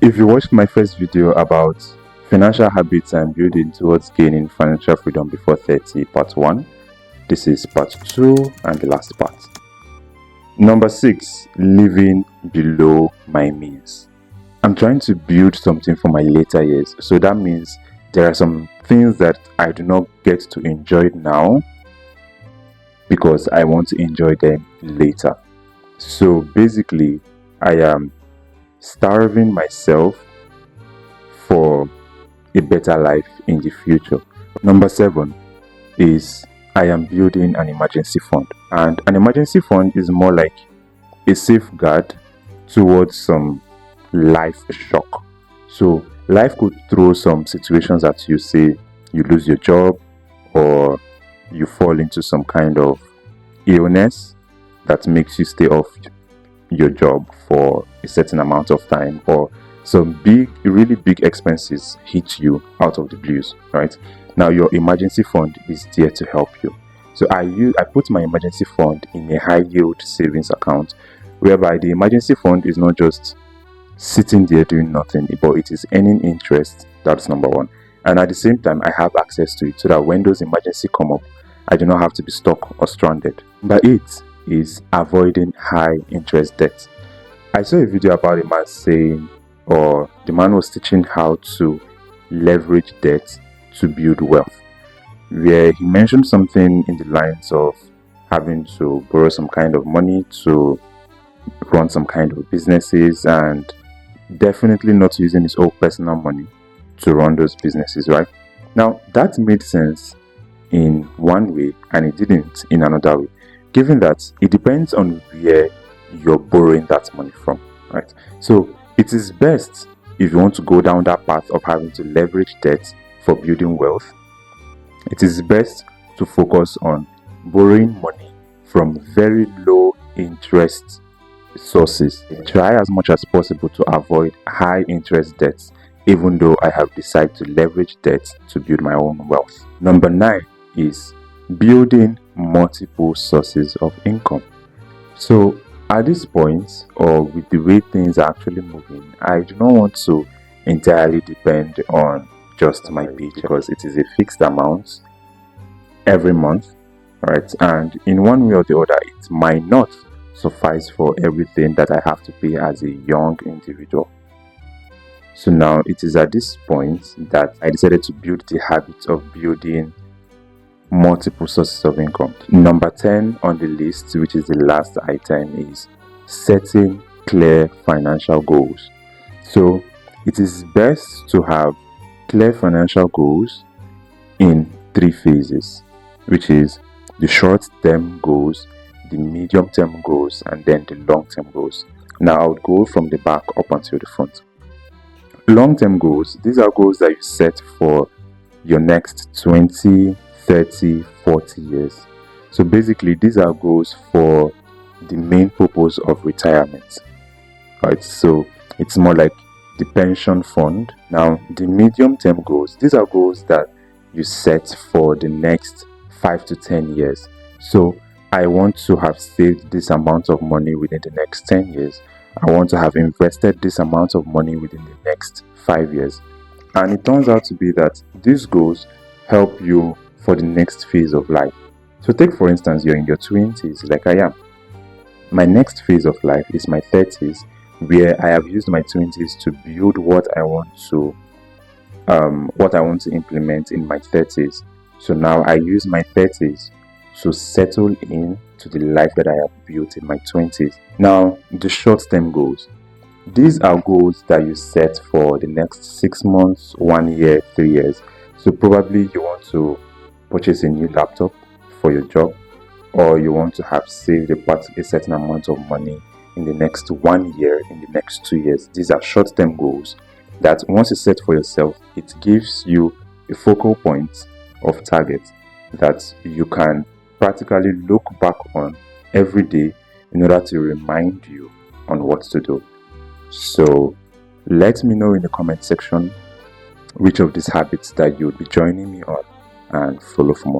If you watched my first video about financial habits and building towards gaining financial freedom before 30, part 1, this is part 2 and the last part. Number 6, living below my means. I'm trying to build something for my later years, so that means there are some things that I do not get to enjoy now because I want to enjoy them later. So basically, I am starving myself for a better life in the future. Number 7 is I am building an emergency fund, and an emergency fund is more like a safeguard towards some life shock. So life could throw some situations at you, say you lose your job or you fall into some kind of illness that makes you stay off your job for a certain amount of time, or some really big expenses hit you out of the blues, right? Now your emergency fund is there to help you. So I put my emergency fund in a high yield savings account, whereby the emergency fund is not just sitting there doing nothing, but it is earning interest. That's number 1. And at the same time, I have access to it so that when those emergencies come up, I do not have to be stuck or stranded. Number 8 is avoiding high interest debt. I saw a video about a man saying, or the man was teaching how to leverage debt to build wealth, where he mentioned something in the lines of having to borrow some kind of money to run some kind of businesses, and definitely not using his own personal money to run those businesses, right? Now that made sense in one way and it didn't in another way, given that it depends on where you're borrowing that money from, right? So it is best, if you want to go down that path of having to leverage debt for building wealth, it is best to focus on borrowing money from very low interest sources. Try as much as possible to avoid high interest debts, even though I have decided to leverage debt to build my own wealth. Number 9 is building multiple sources of income. So at this point, or with the way things are actually moving, I do not want to entirely depend on just my paycheck, because it is a fixed amount every month, right? And in one way or the other, it might not suffice for everything that I have to pay as a young individual. So now it is at this point that I decided to build the habit of building multiple sources of income. Number 10 on the list, which is the last item, is setting clear financial goals. So it is best to have clear financial goals in 3 phases, which is the short-term goals, the medium-term goals, and then the long-term goals. Now I would go from the back up until the front. Long-term goals, these are goals that you set for your next 20, 30, 40 years. So basically, these are goals for the main purpose of retirement, right? So it's more like the pension fund. Now the medium-term goals, these are goals that you set for the next 5 to 10 years. So I want to have saved this amount of money within the next 10 years. I want to have invested this amount of money within the next 5 years. And it turns out to be that these goals help you for the next phase of life. So take for instance, you're in your 20s like I am. My next phase of life is my 30s, where I have used my 20s to build what I want to implement in my 30s. So now I use my 30s to settle in to the life that I have built in my 20s. Now, the short-term goals. These are goals that you set for the next 6 months, 1 year, 3 years. So probably you want to purchase a new laptop for your job, or you want to have saved a certain amount of money in the next 1 year, in the next 2 years. These are short-term goals that once you set for yourself, it gives you a focal point of target that you can practically look back on every day in order to remind you on what to do. So let me know in the comment section which of these habits that you would be joining me on, and follow for more.